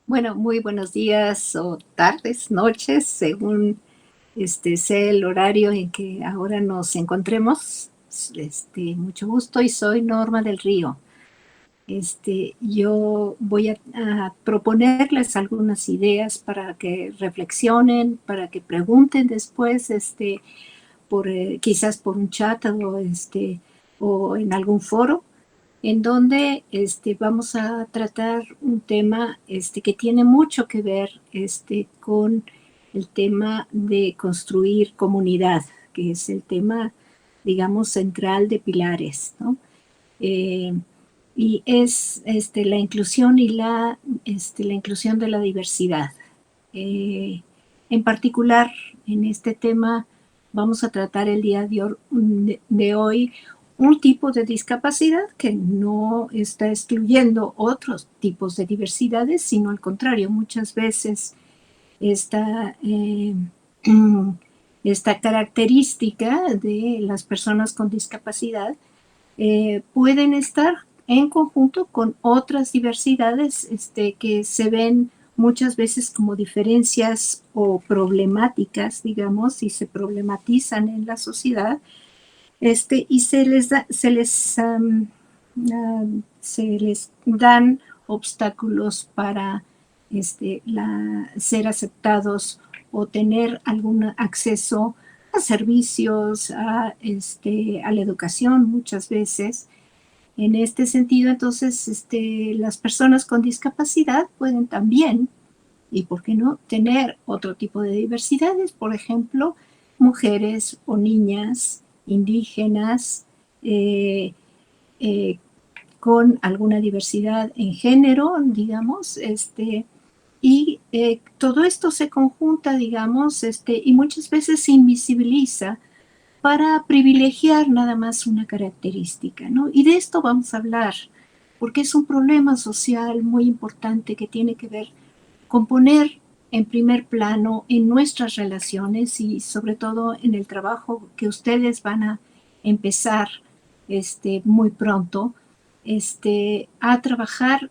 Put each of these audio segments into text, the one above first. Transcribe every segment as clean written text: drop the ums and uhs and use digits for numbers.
Bueno, muy buenos días o tardes, noches, según sea el horario en que ahora nos encontremos. Mucho gusto y soy Norma del Río. Yo voy a proponerles algunas ideas para que reflexionen, para que pregunten después, quizás por un chat o en algún foro en donde vamos a tratar un tema que tiene mucho que ver con el tema de construir comunidad, que es el tema, digamos, central de Pilares, ¿no? Eh, y es la inclusión y la inclusión de la diversidad. Eh, en particular, en este tema vamos a tratar el día de hoy un tipo de discapacidad que no está excluyendo otros tipos de diversidades, sino al contrario, muchas veces esta, esta característica de las personas con discapacidad pueden estar en conjunto con otras diversidades que se ven muchas veces como diferencias o problemáticas, digamos, y se problematizan en la sociedad, y se les dan obstáculos para ser aceptados o tener algún acceso a servicios, a la educación muchas veces. En este sentido, entonces, las personas con discapacidad pueden también, y por qué no, tener otro tipo de diversidades, por ejemplo, mujeres o niñas indígenas eh, eh, con alguna diversidad en género, digamos, y todo esto se conjunta, digamos, y muchas veces se invisibiliza para privilegiar nada más una característica, ¿no? Y de esto vamos a hablar, porque es un problema social muy importante que tiene que ver con poner en primer plano en nuestras relaciones y sobre todo en el trabajo que ustedes van a empezar muy pronto, a trabajar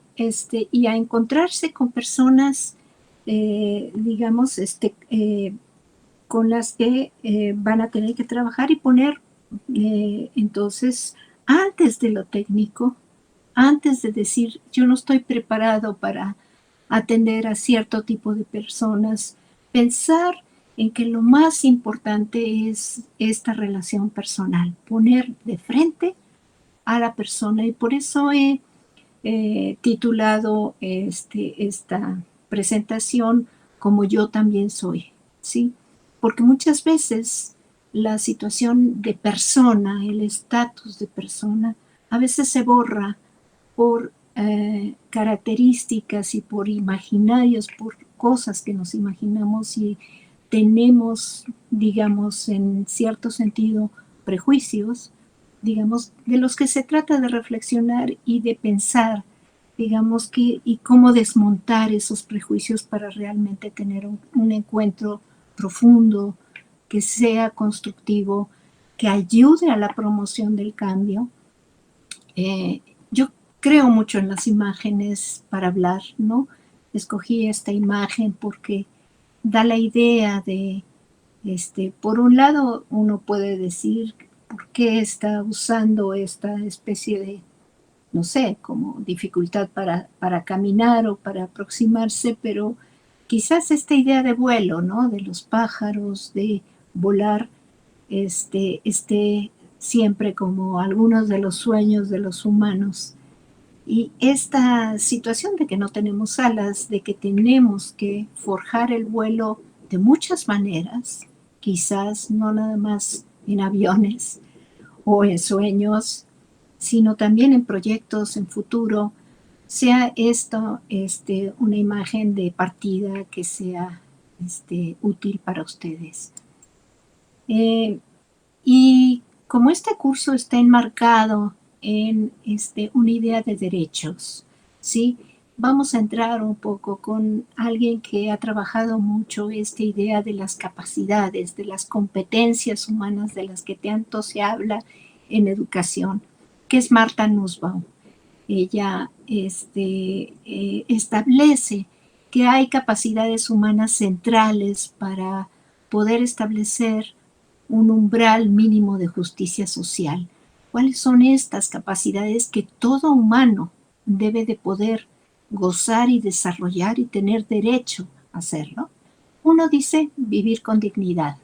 y a encontrarse con personas, digamos, con las que van a tener que trabajar y poner entonces antes de lo técnico, antes de decir yo no estoy preparado para atender a cierto tipo de personas, pensar en que lo más importante es esta relación personal, poner de frente a la persona y por eso he titulado esta presentación como Yo también soy, ¿sí? Porque muchas veces la situación de persona, el estatus de persona, a veces se borra por características y por imaginarios, por cosas que nos imaginamos y tenemos, digamos, en cierto sentido, prejuicios, digamos, de los que se trata de reflexionar y de pensar, digamos, y cómo desmontar esos prejuicios para realmente tener un encuentro profundo, que sea constructivo, que ayude a la promoción del cambio. Yo creo mucho en las imágenes para hablar, ¿no? Escogí esta imagen porque da la idea de, por un lado, uno puede decir por qué está usando esta especie de, no sé, como dificultad para caminar o para aproximarse, pero quizás esta idea de vuelo, ¿no? De los pájaros, de volar, esté siempre como algunos de los sueños de los humanos. Y esta situación de que no tenemos alas, de que tenemos que forjar el vuelo de muchas maneras, quizás no nada más en aviones o en sueños, sino también en proyectos en futuro, sea esto una imagen de partida que sea útil para ustedes. Eh, y como este curso está enmarcado en una idea de derechos, ¿sí? Vamos a entrar un poco con alguien que ha trabajado mucho esta idea de las capacidades, de las competencias humanas de las que tanto se habla en educación, que es Marta Nussbaum. Ella establece que hay capacidades humanas centrales para poder establecer un umbral mínimo de justicia social. ¿Cuáles son estas capacidades que todo humano debe de poder gozar y desarrollar y tener derecho a hacerlo? Uno dice vivir con dignidad,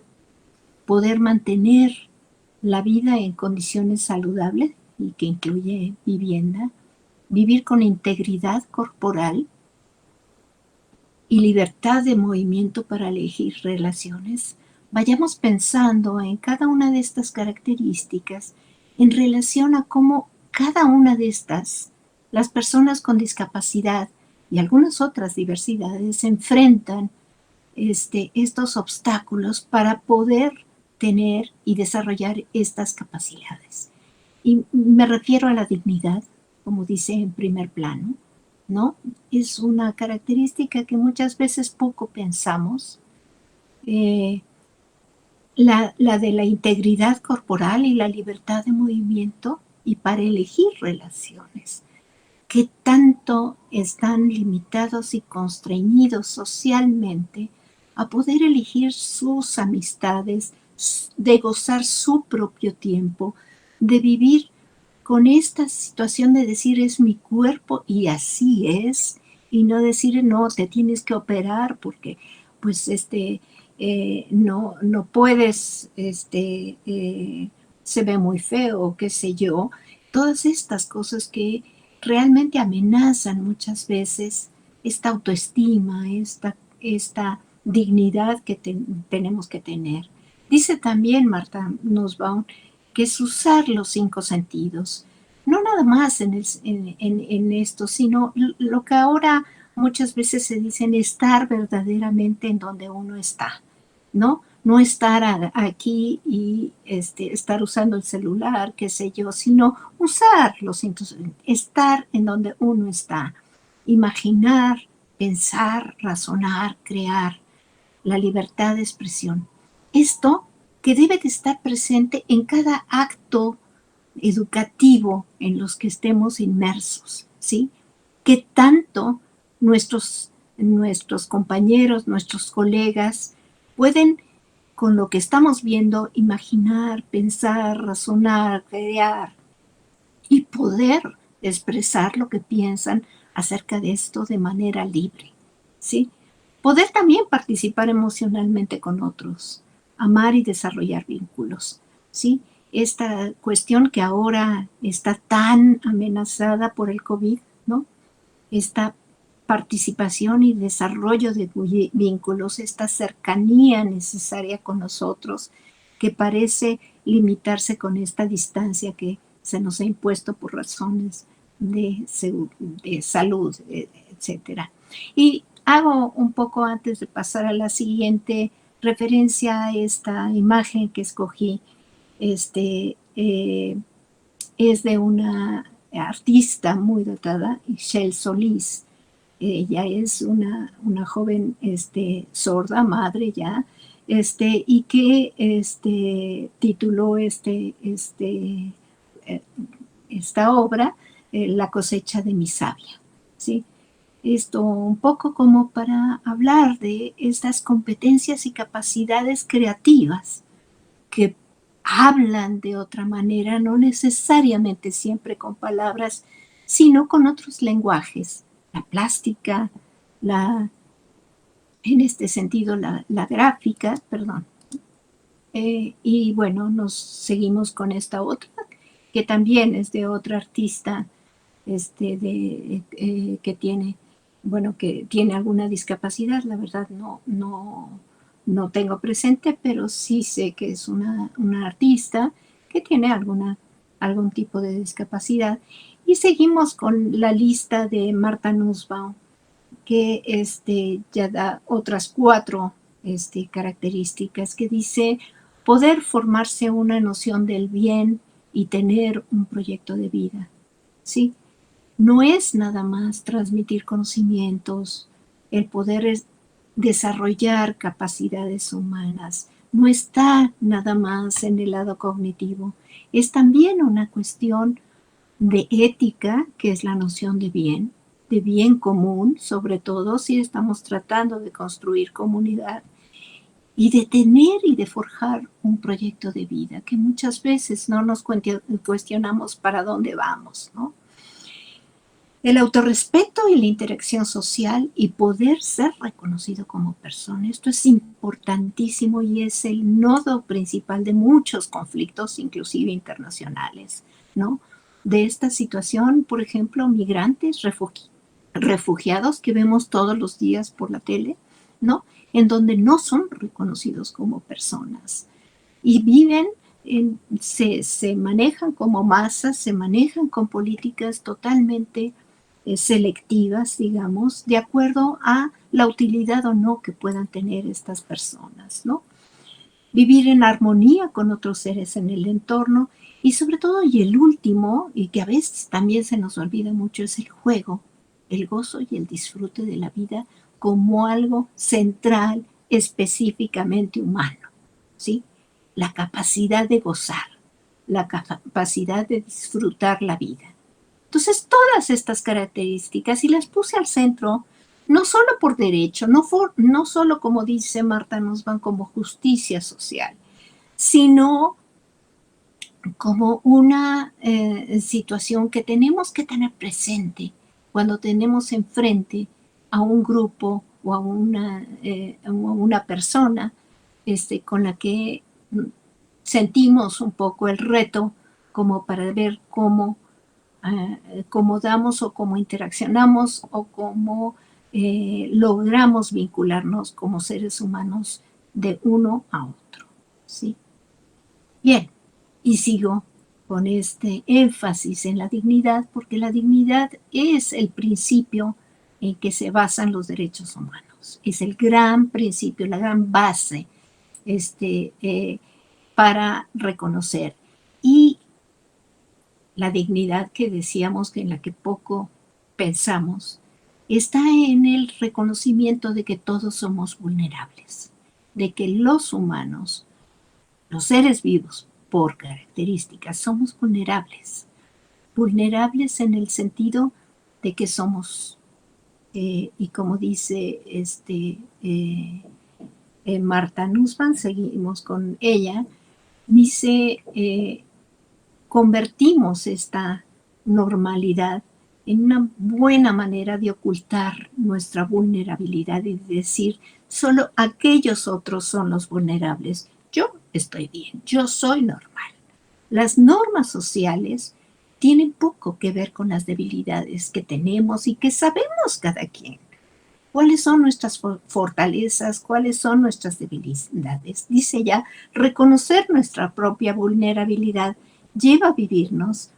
poder mantener la vida en condiciones saludables y que incluye vivienda, vivir con integridad corporal y libertad de movimiento para elegir relaciones. Vayamos pensando en cada una de estas características en relación a cómo cada una de estas, las personas con discapacidad y algunas otras diversidades enfrentan estos obstáculos para poder tener y desarrollar estas capacidades. Y me refiero a la dignidad, como dice en primer plano, ¿no? Es una característica que muchas veces poco pensamos. Eh, la de la integridad corporal y la libertad de movimiento y para elegir relaciones que tanto están limitados y constreñidos socialmente a poder elegir sus amistades, de gozar su propio tiempo, de vivir con esta situación de decir es mi cuerpo y así es, y no decir no, te tienes que operar porque pues no puedes, se ve muy feo, qué sé yo, todas estas cosas que realmente amenazan muchas veces esta autoestima, esta dignidad que tenemos que tener. Dice también Marta Nussbaum que es usar los 5 sentidos, no nada más en esto, sino lo que ahora muchas veces se dice en estar verdaderamente en donde uno está, ¿no? No estar aquí y estar usando el celular, qué sé yo, sino usar los sentidos, estar en donde uno está, imaginar, pensar, razonar, crear, la libertad de expresión. Esto que debe de estar presente en cada acto educativo en los que estemos inmersos, ¿sí? Que tanto nuestros compañeros, nuestros colegas pueden, con lo que estamos viendo, imaginar, pensar, razonar, crear y poder expresar lo que piensan acerca de esto de manera libre, ¿sí? Poder también participar emocionalmente con otros, amar y desarrollar vínculos, ¿sí? Esta cuestión que ahora está tan amenazada por el COVID, ¿no? Esta participación y desarrollo de vínculos, esta cercanía necesaria con nosotros, que parece limitarse con esta distancia que se nos ha impuesto por razones de salud, etcétera. Y hago un poco antes de pasar a la siguiente referencia a esta imagen que escogí, es de una artista muy dotada, Michelle Solís. Ella es una joven sorda, madre ya, y que tituló eh, esta obra, La cosecha de mi savia. ¿Sí? Esto un poco como para hablar de estas competencias y capacidades creativas que hablan de otra manera, no necesariamente siempre con palabras, sino con otros lenguajes, la plástica, la, en este sentido la gráfica, perdón. Y bueno, nos seguimos con esta otra, que también es de otra artista que tiene, bueno, que tiene alguna discapacidad, la verdad no tengo presente, pero sí sé que es una artista que tiene algún tipo de discapacidad. Y seguimos con la lista de Marta Nussbaum, que ya da otras 4 características, que dice poder formarse una noción del bien y tener un proyecto de vida, ¿sí? No es nada más transmitir conocimientos, el poder es desarrollar capacidades humanas, no está nada más en el lado cognitivo, es también una cuestión de ética, que es la noción de bien, de bien común, sobre todo si estamos tratando de construir comunidad y de tener y de forjar un proyecto de vida, que muchas veces no nos cuestionamos para dónde vamos, ¿no? El autorrespeto y la interacción social y poder ser reconocido como persona. Esto es importantísimo y es el nodo principal de muchos conflictos, inclusive internacionales, ¿no? De esta situación, por ejemplo, migrantes, refugiados que vemos todos los días por la tele, ¿no? En donde no son reconocidos como personas y viven, se manejan como masas, se manejan con políticas totalmente selectivas, digamos, de acuerdo a la utilidad o no que puedan tener estas personas, ¿no? Vivir en armonía con otros seres en el entorno y sobre todo, y el último, y que a veces también se nos olvida mucho, es el juego, el gozo y el disfrute de la vida como algo central, específicamente humano, ¿sí? La capacidad de gozar, la capacidad de disfrutar la vida. Entonces, todas estas características, y las puse al centro, no solo por derecho, no solo como dice Marta Nussbaum, como justicia social, sino como una situación que tenemos que tener presente cuando tenemos enfrente a un grupo o a una persona con la que sentimos un poco el reto como para ver cómo damos o cómo interaccionamos o cómo logramos vincularnos como seres humanos de uno a otro, ¿sí? Bien, y sigo con este énfasis en la dignidad, porque la dignidad es el principio en que se basan los derechos humanos. Es el gran principio, la gran base para reconocer. Y la dignidad que decíamos que en la que poco pensamos está en el reconocimiento de que todos somos vulnerables, de que los humanos, los seres vivos, por características, somos vulnerables. Vulnerables en el sentido de que somos, y como dice Marta Nussbaum, seguimos con ella, dice, convertimos esta normalidad en una buena manera de ocultar nuestra vulnerabilidad y de decir, solo aquellos otros son los vulnerables. Yo estoy bien, yo soy normal. Las normas sociales tienen poco que ver con las debilidades que tenemos y que sabemos cada quien. ¿Cuáles son nuestras fortalezas? ¿Cuáles son nuestras debilidades? Dice ella, reconocer nuestra propia vulnerabilidad lleva a vivirnos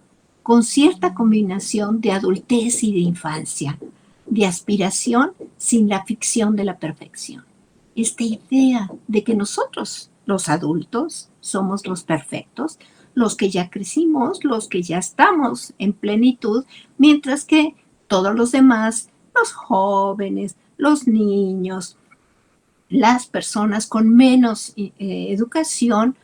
con cierta combinación de adultez y de infancia, de aspiración sin la ficción de la perfección. Esta idea de que nosotros, los adultos, somos los perfectos, los que ya crecimos, los que ya estamos en plenitud, mientras que todos los demás, los jóvenes, los niños, las personas con menos educación,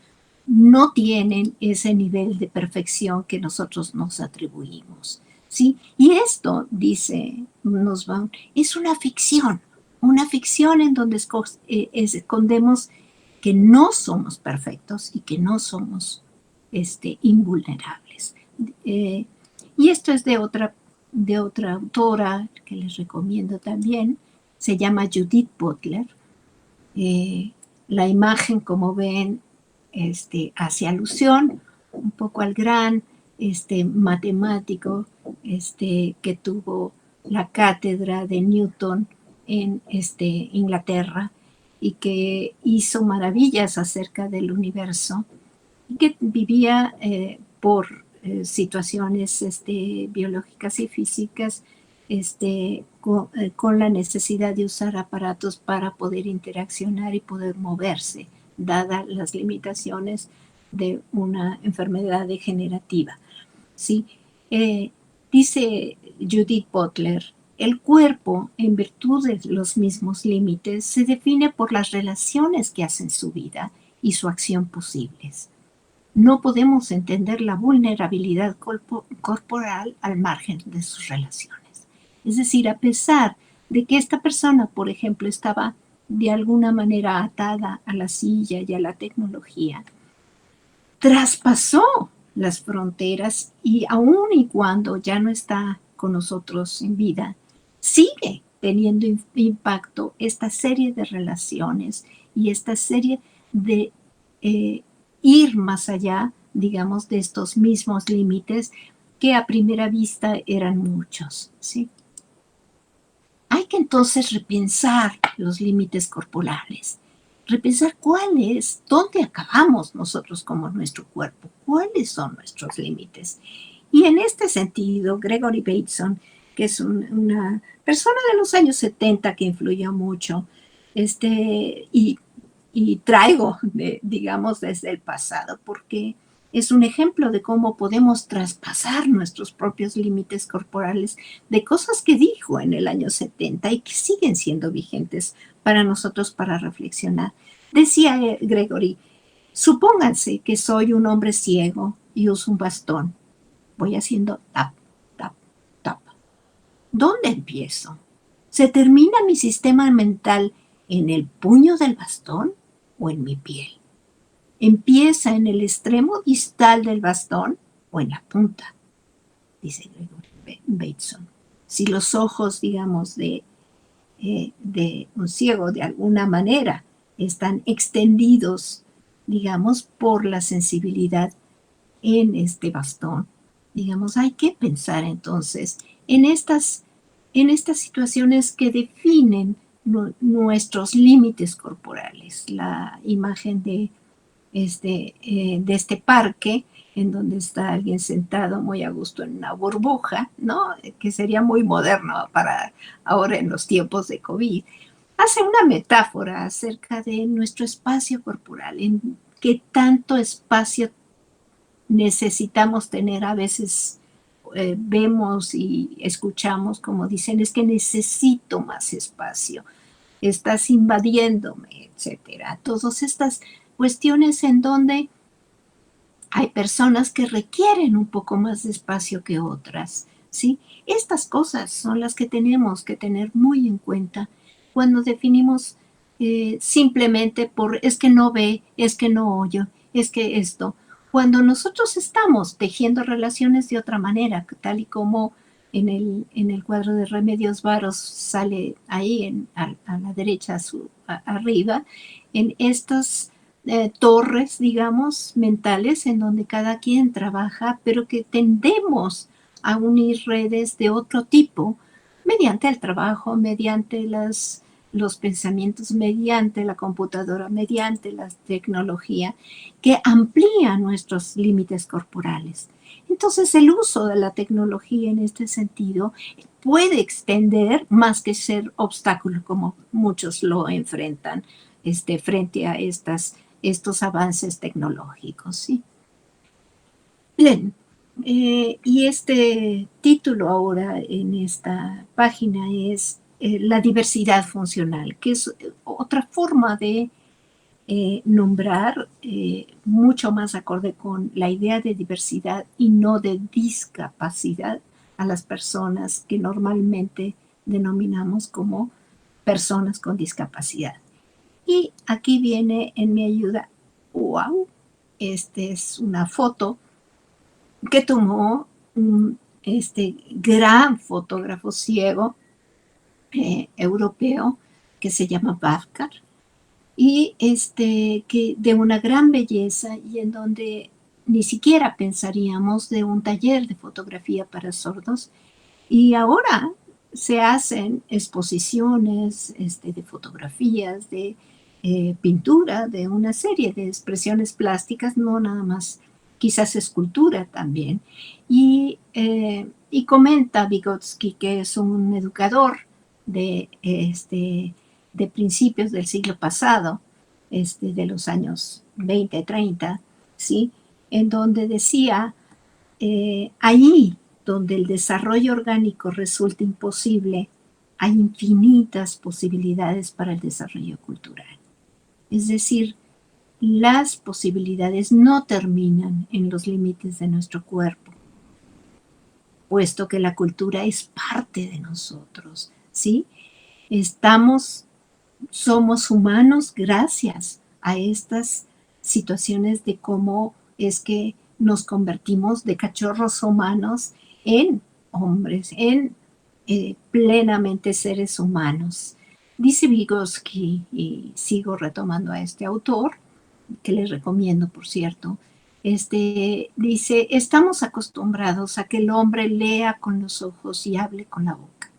no tienen ese nivel de perfección que nosotros nos atribuimos, ¿sí? Y esto, dice Nussbaum, es una ficción en donde escondemos que no somos perfectos y que no somos invulnerables. Y esto es de otra autora que les recomiendo también, se llama Judith Butler. La imagen, como ven, hace alusión un poco al gran matemático que tuvo la cátedra de Newton en Inglaterra y que hizo maravillas acerca del universo y que vivía por situaciones biológicas y físicas con la necesidad de usar aparatos para poder interaccionar y poder moverse, dadas las limitaciones de una enfermedad degenerativa. ¿Sí? Dice Judith Butler, el cuerpo, en virtud de los mismos límites, se define por las relaciones que hacen su vida y su acción posibles. No podemos entender la vulnerabilidad corporal al margen de sus relaciones. Es decir, a pesar de que esta persona, por ejemplo, estaba de alguna manera atada a la silla y a la tecnología, traspasó las fronteras y aun y cuando ya no está con nosotros en vida, sigue teniendo impacto esta serie de relaciones y esta serie de eh, ir más allá, digamos, de estos mismos límites que a primera vista eran muchos, ¿sí? Hay que entonces repensar los límites corporales, repensar cuáles, dónde acabamos nosotros como nuestro cuerpo, cuáles son nuestros límites. Y en este sentido, Gregory Bateson, que es una persona de los años 70 que influyó mucho, y, y traigo, digamos, desde el pasado, porque es un ejemplo de cómo podemos traspasar nuestros propios límites corporales de cosas que dijo en el año 70 y que siguen siendo vigentes para nosotros para reflexionar. Decía Gregory, supónganse que soy un hombre ciego y uso un bastón. Voy haciendo tap, tap, tap. ¿Dónde empiezo? ¿Se termina mi sistema mental en el puño del bastón o en mi piel? ¿Empieza en el extremo distal del bastón o en la punta? Dice Gregory Bateson. Si los ojos, digamos, de un ciego de alguna manera están extendidos, digamos, por la sensibilidad en este bastón, digamos, hay que pensar entonces en estas situaciones que definen nuestros límites corporales. La imagen de este parque en donde está alguien sentado muy a gusto en una burbuja, ¿no? Que sería muy moderno para ahora en los tiempos de COVID. Hace una metáfora acerca de nuestro espacio corporal, en qué tanto espacio necesitamos tener. A veces vemos y escuchamos como dicen, es que necesito más espacio, estás invadiéndome, etcétera. Todas estas cuestiones en donde hay personas que requieren un poco más de espacio que otras, ¿sí? Estas cosas son las que tenemos que tener muy en cuenta cuando definimos simplemente por es que no ve, es que no oye, es que esto. Cuando nosotros estamos tejiendo relaciones de otra manera, tal y como en el cuadro de Remedios Varos sale ahí a la derecha arriba, en estos torres, digamos, mentales en donde cada quien trabaja, pero que tendemos a unir redes de otro tipo mediante el trabajo, mediante los pensamientos, mediante la computadora, mediante la tecnología, que amplía nuestros límites corporales. Entonces, el uso de la tecnología en este sentido puede extender más que ser obstáculo, como muchos lo enfrentan frente a estos avances tecnológicos, ¿sí? Bien, y este título ahora en esta página es la diversidad funcional, que es otra forma de nombrar mucho más acorde con la idea de diversidad y no de discapacidad a las personas que normalmente denominamos como personas con discapacidad. Y aquí viene en mi ayuda, wow, es una foto que tomó este gran fotógrafo ciego europeo que se llama Bavkar, y que de una gran belleza y en donde ni siquiera pensaríamos de un taller de fotografía para sordos. Y ahora se hacen exposiciones de fotografías, de pintura, de una serie de expresiones plásticas, no nada más, quizás escultura también. Y comenta Vygotsky, que es un educador de principios del siglo pasado, de los años 20, 30, ¿sí? En donde decía, allí donde el desarrollo orgánico resulta imposible, hay infinitas posibilidades para el desarrollo cultural. Es decir, las posibilidades no terminan en los límites de nuestro cuerpo. puesto que la cultura es parte de nosotros, ¿sí? Somos humanos gracias a estas situaciones de cómo es que nos convertimos de cachorros humanos en hombres, en plenamente seres humanos. Dice Vygotsky, y sigo retomando a este autor, que les recomiendo, por cierto, dice, estamos acostumbrados a que el hombre lea con los ojos y hable con la boca.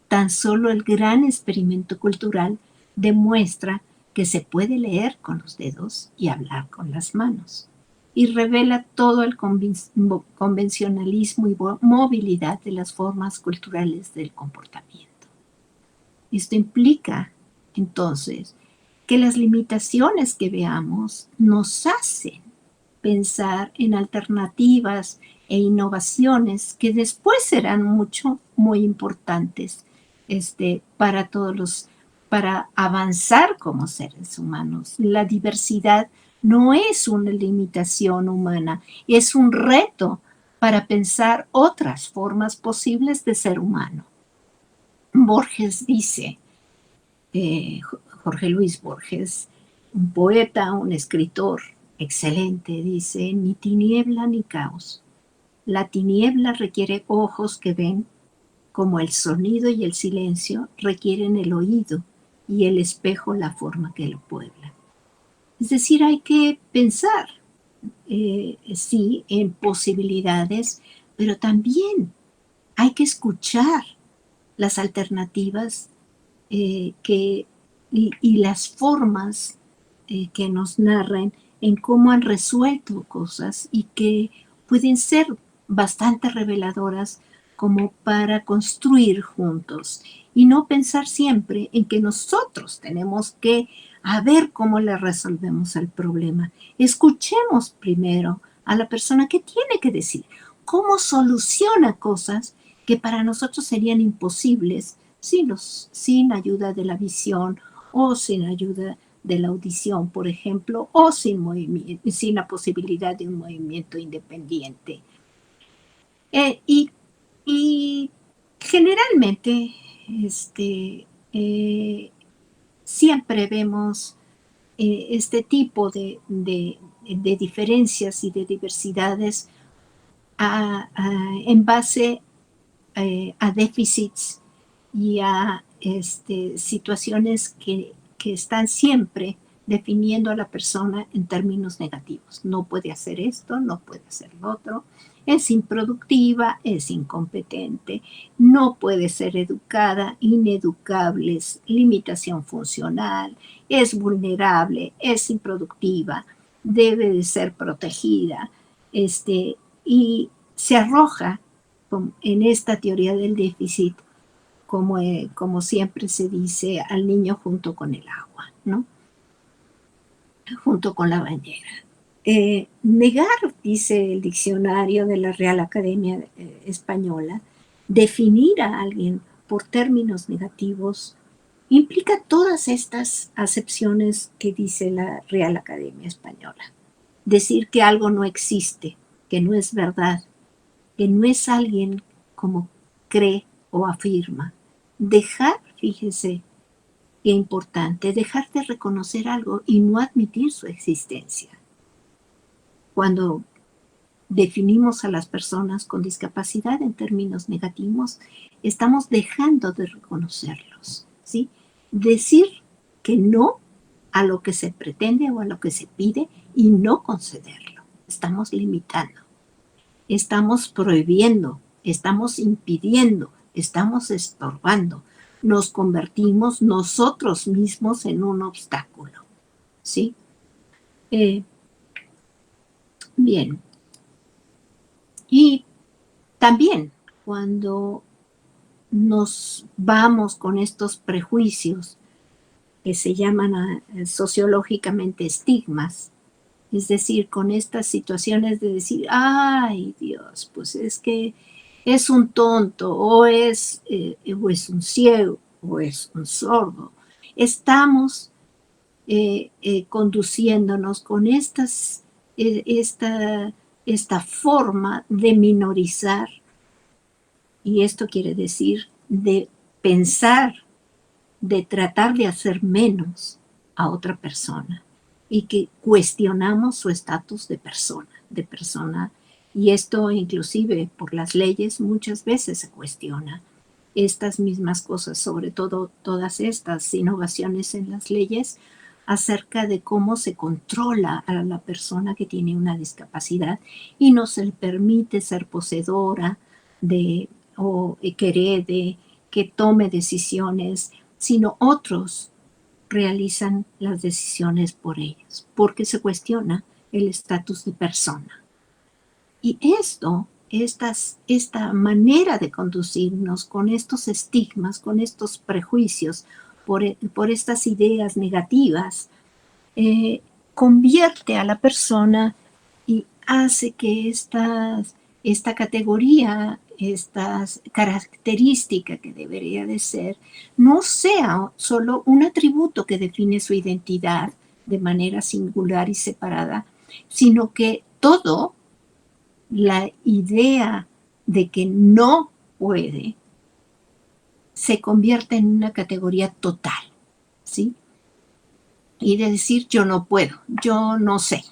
Tan solo el gran experimento cultural demuestra que se puede leer con los dedos y hablar con las manos, y revela todo el convencionalismo y movilidad de las formas culturales del comportamiento. Esto implica, entonces, que las limitaciones que veamos nos hacen pensar en alternativas e innovaciones que después serán muy importantes para avanzar como seres humanos. La diversidad no es una limitación humana, es un reto para pensar otras formas posibles de ser humano. Borges dice, Jorge Luis Borges, un poeta, un escritor excelente, dice, ni tiniebla ni caos. La tiniebla requiere ojos que ven, como el sonido y el silencio requieren el oído y el espejo la forma que lo puebla. Es decir, hay que pensar, sí, en posibilidades, pero también hay que escuchar las alternativas y las formas que nos narran en cómo han resuelto cosas y que pueden ser bastante reveladoras como para construir juntos y no pensar siempre en que nosotros tenemos que a ver cómo le resolvemos el problema. Escuchemos primero a la persona que tiene que decir cómo soluciona cosas que para nosotros serían imposibles sin ayuda de la visión o sin ayuda de la audición, por ejemplo, o sin la posibilidad de un movimiento independiente. Y generalmente siempre vemos este tipo de diferencias y de diversidades en base a déficits y a situaciones que están siempre definiendo a la persona en términos negativos. No puede hacer esto, no puede hacer lo otro, es improductiva, es incompetente, no puede ser educada, ineducable, es limitación funcional, es vulnerable, es improductiva, debe de ser protegida, y se arroja en esta teoría del déficit, como siempre se dice, al niño junto con el agua, ¿no? Junto con la bañera. Negar, dice el diccionario de la Real Academia Española, definir a alguien por términos negativos implica todas estas acepciones que dice la Real Academia Española. Decir que algo no existe, que no es verdad, que no es alguien como cree o afirma. Dejar, fíjese qué importante, dejar de reconocer algo y no admitir su existencia. Cuando definimos a las personas con discapacidad en términos negativos, estamos dejando de reconocerlos, ¿sí? Decir que no a lo que se pretende o a lo que se pide y no concederlo. Estamos limitando, estamos prohibiendo, estamos impidiendo, estamos estorbando. Nos convertimos nosotros mismos en un obstáculo, ¿sí? Bien. Y también cuando nos vamos con estos prejuicios que se llaman sociológicamente estigmas, es decir, con estas situaciones de decir, ay Dios, pues es que es un tonto, o es un ciego, o es un sordo. Estamos conduciéndonos con esta forma de minorizar Y esto quiere decir de pensar, de tratar de hacer menos a otra persona y que cuestionamos su estatus de persona. Y esto inclusive por las leyes muchas veces se cuestiona estas mismas cosas, sobre todo todas estas innovaciones en las leyes acerca de cómo se controla a la persona que tiene una discapacidad y no se le permite ser poseedora de o que herede, que tome decisiones, sino otros realizan las decisiones por ellos, porque se cuestiona el estatus de persona. Y esta manera de conducirnos con estos estigmas, con estos prejuicios, por estas ideas negativas, eh, convierte a la persona y hace que esta categoría, esta característica que debería de ser, no sea solo un atributo que define su identidad de manera singular y separada, sino que todo la idea de que no puede se convierte en una categoría total, ¿sí? Y de decir yo no puedo, yo no sé,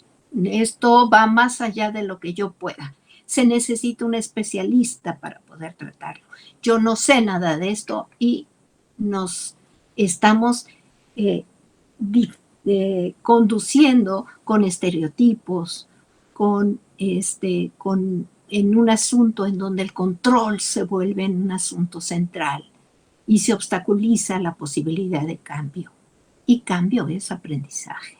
esto va más allá de lo que yo pueda. Se necesita un especialista para poder tratarlo. Yo no sé nada de esto y nos estamos eh, conduciendo con estereotipos, en un asunto en donde el control se vuelve en un asunto central y se obstaculiza la posibilidad de cambio. Y cambio es aprendizaje,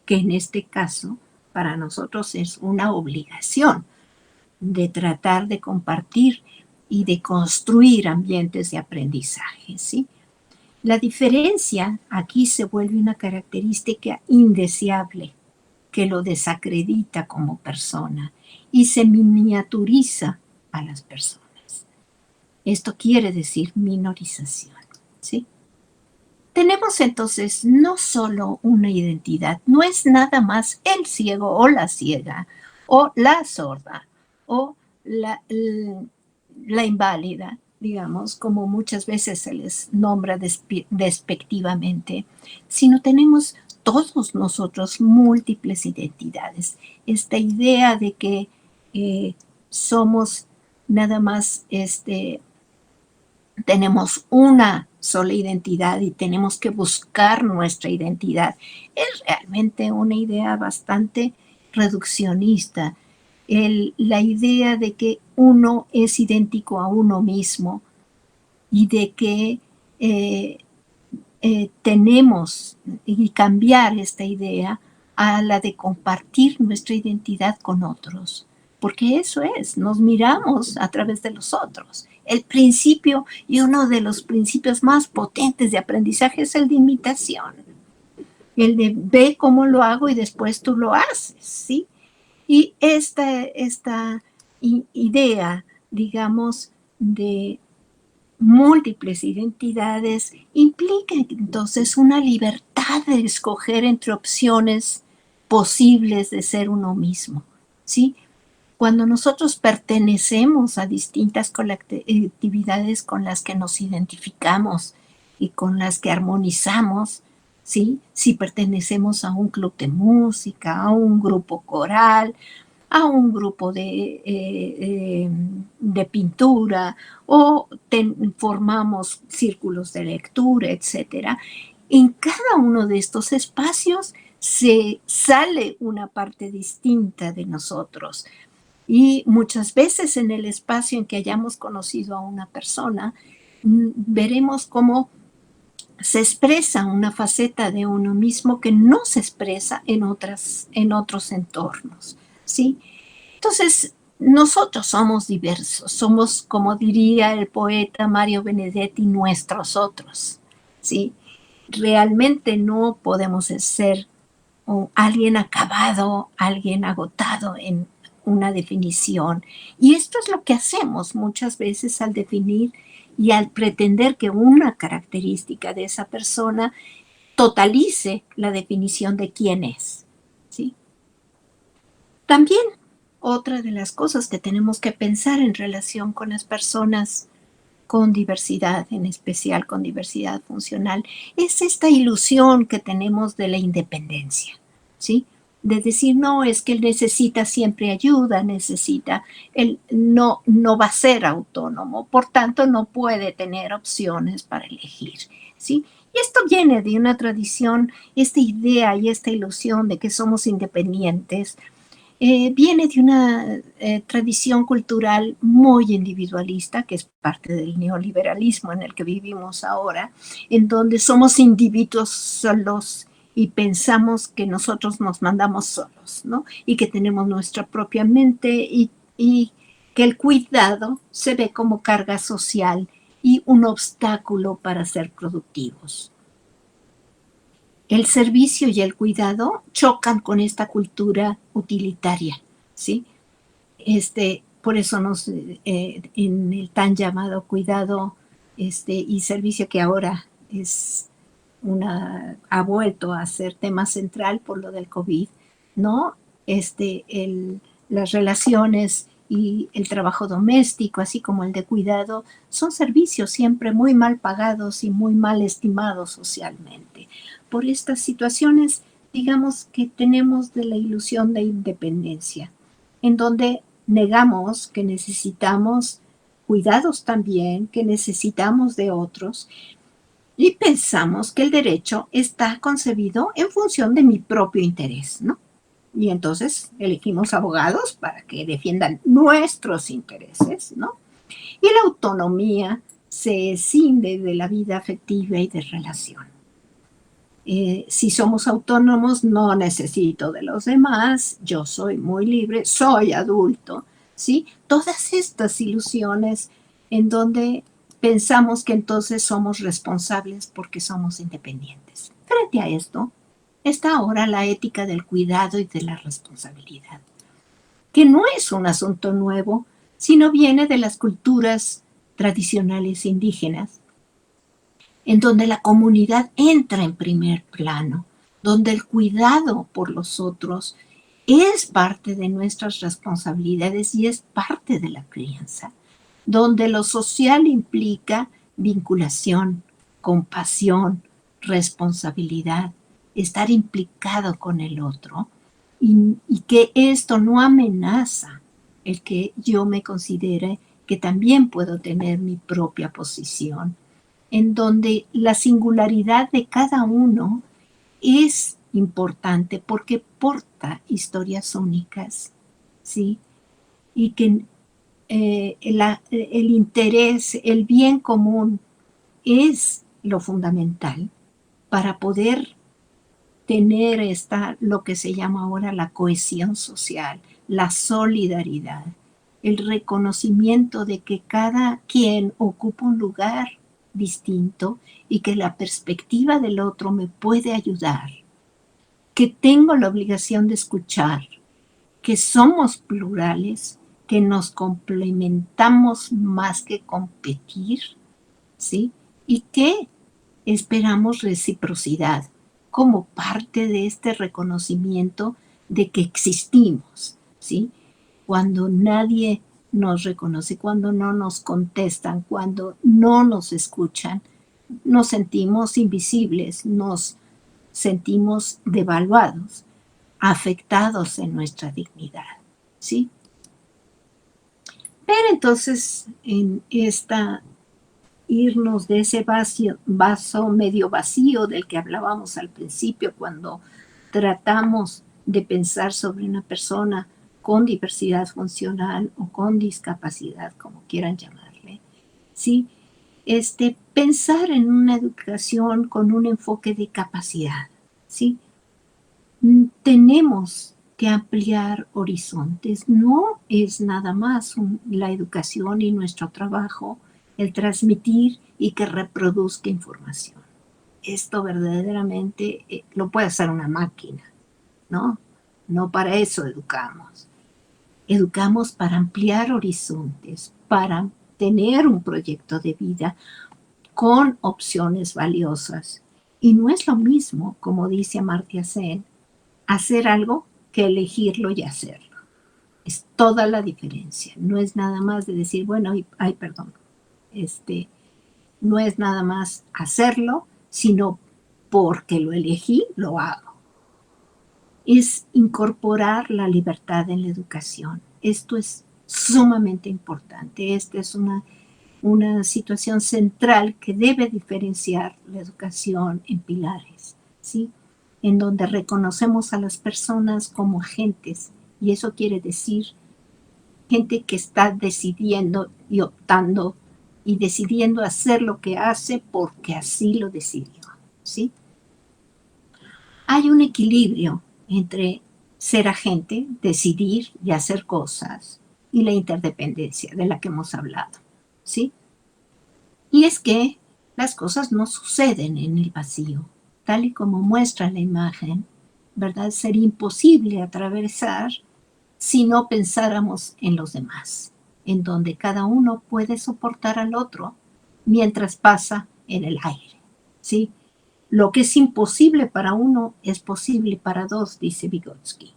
que en este caso para nosotros es una obligación de tratar de compartir y de construir ambientes de aprendizaje, ¿sí? La diferencia aquí se vuelve una característica indeseable que lo desacredita como persona y se miniaturiza a las personas. Esto quiere decir minorización, ¿sí? Tenemos entonces no solo una identidad, no es nada más el ciego o la ciega, o la sorda, o la inválida, digamos, como muchas veces se les nombra despectivamente, sino tenemos todos nosotros múltiples identidades. Esta idea de que somos nada más tenemos una sola identidad y tenemos que buscar nuestra identidad. Es realmente una idea bastante reduccionista. La idea de que uno es idéntico a uno mismo y de que tenemos y cambiar esta idea a la de compartir nuestra identidad con otros, porque eso es, nos miramos a través de los otros. El principio y uno de los principios más potentes de aprendizaje es el de imitación, el de ve cómo lo hago y después tú lo haces, ¿sí? Y esta idea, digamos, de múltiples identidades implica entonces una libertad de escoger entre opciones posibles de ser uno mismo, ¿sí? Cuando nosotros pertenecemos a distintas colectividades con las que nos identificamos y con las que armonizamos, ¿sí? Si pertenecemos a un club de música, a un grupo coral, a un grupo de pintura o formamos círculos de lectura, etcétera. En cada uno de estos espacios se sale una parte distinta de nosotros y muchas veces en el espacio en que hayamos conocido a una persona veremos cómo se expresa una faceta de uno mismo que no se expresa en otros entornos, ¿sí? Entonces, nosotros somos diversos, somos, como diría el poeta Mario Benedetti, nuestros otros, ¿sí? Realmente no podemos ser alguien acabado, alguien agotado en una definición. Y esto es lo que hacemos muchas veces al definir y al pretender que una característica de esa persona totalice la definición de quién es, ¿sí? También otra de las cosas que tenemos que pensar en relación con las personas con diversidad, en especial con diversidad funcional, es esta ilusión que tenemos de la independencia, ¿sí? De decir, no, es que él necesita siempre ayuda, él no va a ser autónomo, por tanto no puede tener opciones para elegir, ¿sí? Y esto viene de una tradición, esta idea y esta ilusión de que somos independientes, viene de una tradición cultural muy individualista, que es parte del neoliberalismo en el que vivimos ahora, en donde somos individuos solos y pensamos que nosotros nos mandamos solos, ¿no? Y que tenemos nuestra propia mente y que el cuidado se ve como carga social y un obstáculo para ser productivos. El servicio y el cuidado chocan con esta cultura utilitaria, ¿sí? Por eso en el tan llamado cuidado y servicio que ahora ha vuelto a ser tema central por lo del COVID, ¿no? Las relaciones y el trabajo doméstico, así como el de cuidado, son servicios siempre muy mal pagados y muy mal estimados socialmente. Por estas situaciones, digamos que tenemos de la ilusión de independencia, en donde negamos que necesitamos cuidados también, que necesitamos de otros, y pensamos que el derecho está concebido en función de mi propio interés, ¿no? Y entonces elegimos abogados para que defiendan nuestros intereses, ¿no? Y la autonomía se escinde de la vida afectiva y de relación. Si somos autónomos, no necesito de los demás, yo soy muy libre, soy adulto, ¿sí? Todas estas ilusiones en donde pensamos que entonces somos responsables porque somos independientes. Frente a esto, está ahora la ética del cuidado y de la responsabilidad, que no es un asunto nuevo, sino viene de las culturas tradicionales indígenas, en donde la comunidad entra en primer plano, donde el cuidado por los otros es parte de nuestras responsabilidades y es parte de la crianza, donde lo social implica vinculación, compasión, responsabilidad, estar implicado con el otro y que esto no amenaza el que yo me considere que también puedo tener mi propia posición, en donde la singularidad de cada uno es importante porque porta historias únicas, ¿sí? Y que el interés, el bien común es lo fundamental para poder tener lo que se llama ahora la cohesión social, la solidaridad, el reconocimiento de que cada quien ocupa un lugar distinto y que la perspectiva del otro me puede ayudar, que tengo la obligación de escuchar, que somos plurales, que nos complementamos más que competir, ¿sí? Y que esperamos reciprocidad como parte de este reconocimiento de que existimos, ¿sí? Cuando nadie nos reconoce, cuando no nos contestan, cuando no nos escuchan, nos sentimos invisibles, nos sentimos devaluados, afectados en nuestra dignidad, ¿sí? Pero entonces en irnos de ese vaso medio vacío del que hablábamos al principio cuando tratamos de pensar sobre una persona con diversidad funcional o con discapacidad, como quieran llamarle, ¿sí? Pensar en una educación con un enfoque de capacidad, ¿sí? Tenemos que ampliar horizontes. No es nada más la educación y nuestro trabajo el transmitir y que reproduzca información. Esto verdaderamente lo puede hacer una máquina, ¿no? No para eso educamos. Educamos para ampliar horizontes, para tener un proyecto de vida con opciones valiosas. Y no es lo mismo, como dice Amartya Sen, hacer algo que elegirlo y hacerlo. Es toda la diferencia. No es nada más de decir, bueno, ay, perdón, no es nada más hacerlo, sino porque lo elegí, lo hago. Es incorporar la libertad en la educación. Esto es sumamente importante. Esta es una situación central que debe diferenciar la educación en pilares, ¿sí? En donde reconocemos a las personas como agentes, y eso quiere decir gente que está decidiendo y optando y decidiendo hacer lo que hace porque así lo decidió, ¿sí? Hay un equilibrio entre ser agente, decidir y hacer cosas, y la interdependencia de la que hemos hablado, ¿sí? Y es que las cosas no suceden en el vacío, tal y como muestra la imagen, ¿verdad? Sería imposible atravesar si no pensáramos en los demás, en donde cada uno puede soportar al otro mientras pasa en el aire, ¿sí? Lo que es imposible para uno es posible para dos, dice Vygotsky.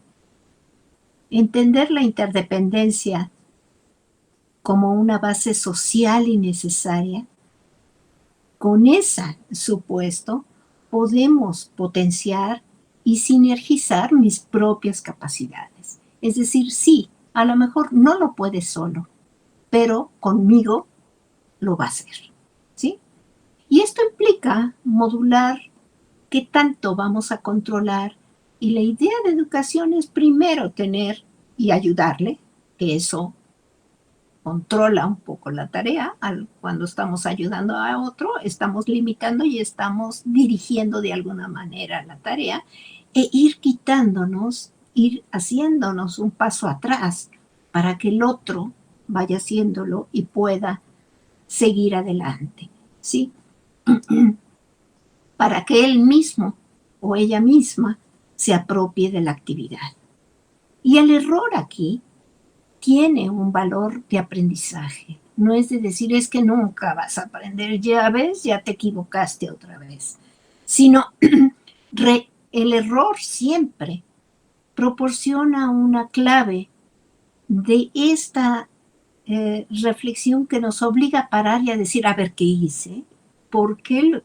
Entender la interdependencia como una base social y necesaria, con ese supuesto podemos potenciar y sinergizar mis propias capacidades. Es decir, sí, a lo mejor no lo puede solo, pero conmigo lo va a hacer, ¿sí? Y esto implica modular qué tanto vamos a controlar, y la idea de educación es primero tener y ayudarle, que eso controla un poco la tarea. Cuando estamos ayudando a otro, estamos limitando y estamos dirigiendo de alguna manera la tarea, e ir quitándonos, ir haciéndonos un paso atrás para que el otro vaya haciéndolo y pueda seguir adelante, ¿sí? Para que él mismo o ella misma se apropie de la actividad. Y el error aquí tiene un valor de aprendizaje. No es de decir, es que nunca vas a aprender, ya ves, ya te equivocaste otra vez. Sino, el error siempre proporciona una clave de esta reflexión que nos obliga a parar y a decir, a ver, ¿qué hice? Por qué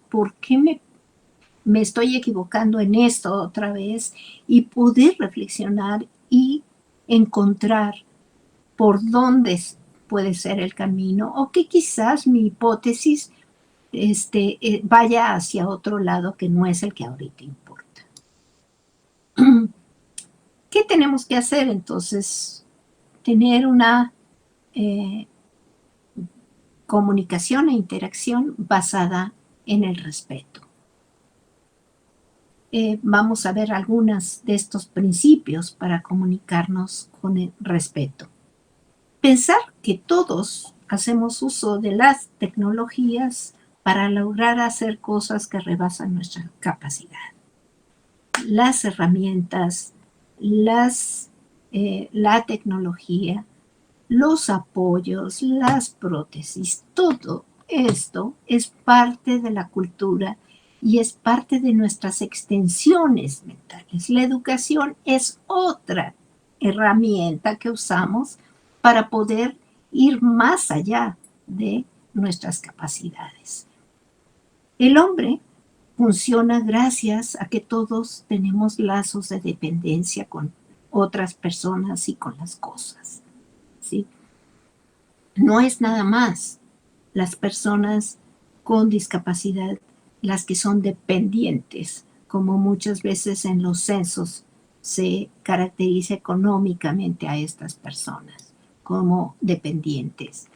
me estoy equivocando en esto otra vez? Y poder reflexionar y encontrar por dónde puede ser el camino, o que quizás mi hipótesis vaya hacia otro lado que no es el que ahorita importa. ¿Qué tenemos que hacer entonces? Tener una comunicación e interacción basada en el respeto. Vamos a ver algunos de estos principios para comunicarnos con el respeto. Pensar que todos hacemos uso de las tecnologías para lograr hacer cosas que rebasan nuestra capacidad. Las herramientas, la tecnología, los apoyos, las prótesis, todo esto es parte de la cultura y es parte de nuestras extensiones mentales. La educación es otra herramienta que usamos para poder ir más allá de nuestras capacidades. El hombre funciona gracias a que todos tenemos lazos de dependencia con otras personas y con las cosas, ¿sí? No es nada más las personas con discapacidad las que son dependientes, como muchas veces en los censos se caracteriza económicamente a estas personas como dependientes.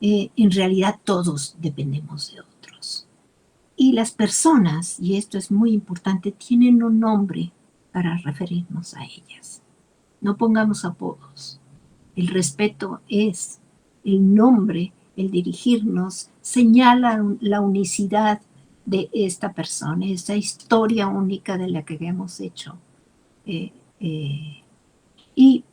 En realidad todos dependemos de otros. Y las personas, y esto es muy importante, tienen un nombre para referirnos a ellas. No pongamos apodos. El respeto es el nombre, el dirigirnos, señala la unicidad de esta persona, esa historia única de la que habíamos hecho. Y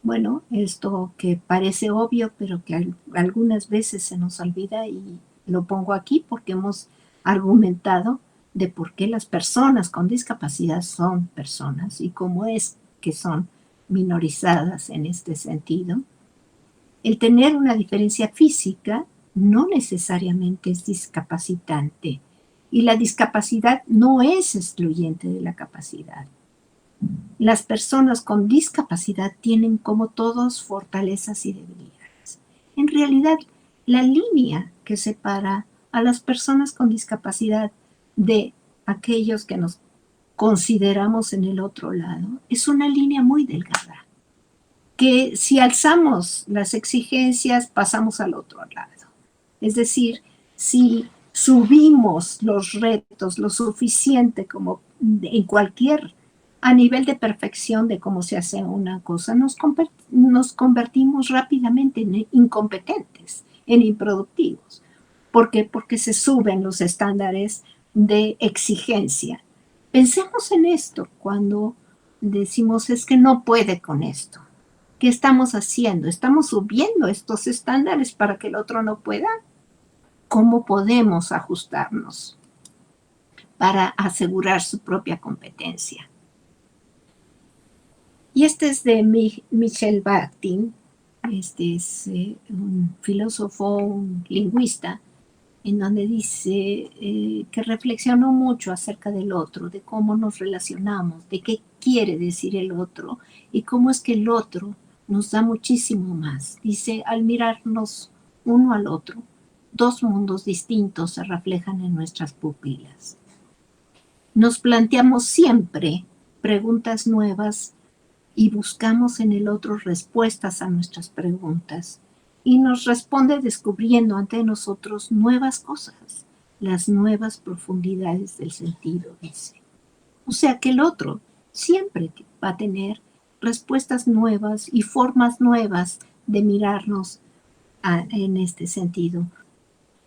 bueno, esto que parece obvio, pero que algunas veces se nos olvida, y lo pongo aquí porque hemos argumentado de por qué las personas con discapacidad son personas y cómo es que son minorizadas en este sentido. El tener una diferencia física no necesariamente es discapacitante y la discapacidad no es excluyente de la capacidad. Las personas con discapacidad tienen como todos fortalezas y debilidades. En realidad, la línea que separa a las personas con discapacidad de aquellos que nos consideramos en el otro lado es una línea muy delgada, que si alzamos las exigencias pasamos al otro lado. Es decir, si subimos los retos lo suficiente como en cualquier a nivel de perfección de cómo se hace una cosa, nos convertimos rápidamente en incompetentes, en improductivos. ¿Por qué? Porque se suben los estándares de exigencia. Pensemos en esto cuando decimos es que no puede con esto. ¿Qué estamos haciendo? ¿Estamos subiendo estos estándares para que el otro no pueda? ¿Cómo podemos ajustarnos para asegurar su propia competencia? Y este es de Michel Bakhtin. Este es un filósofo, un lingüista, en donde dice que reflexionó mucho acerca del otro, de cómo nos relacionamos, de qué quiere decir el otro y cómo es que el otro nos da muchísimo más. Dice, al mirarnos uno al otro, dos mundos distintos se reflejan en nuestras pupilas. Nos planteamos siempre preguntas nuevas y buscamos en el otro respuestas a nuestras preguntas. Y nos responde descubriendo ante nosotros nuevas cosas, las nuevas profundidades del sentido, dice. O sea que el otro siempre va a tener respuestas nuevas y formas nuevas de mirarnos en este sentido.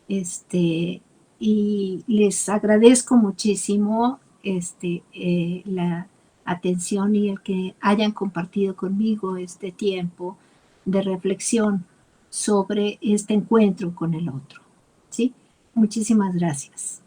Y les agradezco muchísimo la atención y el que hayan compartido conmigo este tiempo de reflexión sobre este encuentro con el otro. ¿Sí? Muchísimas gracias.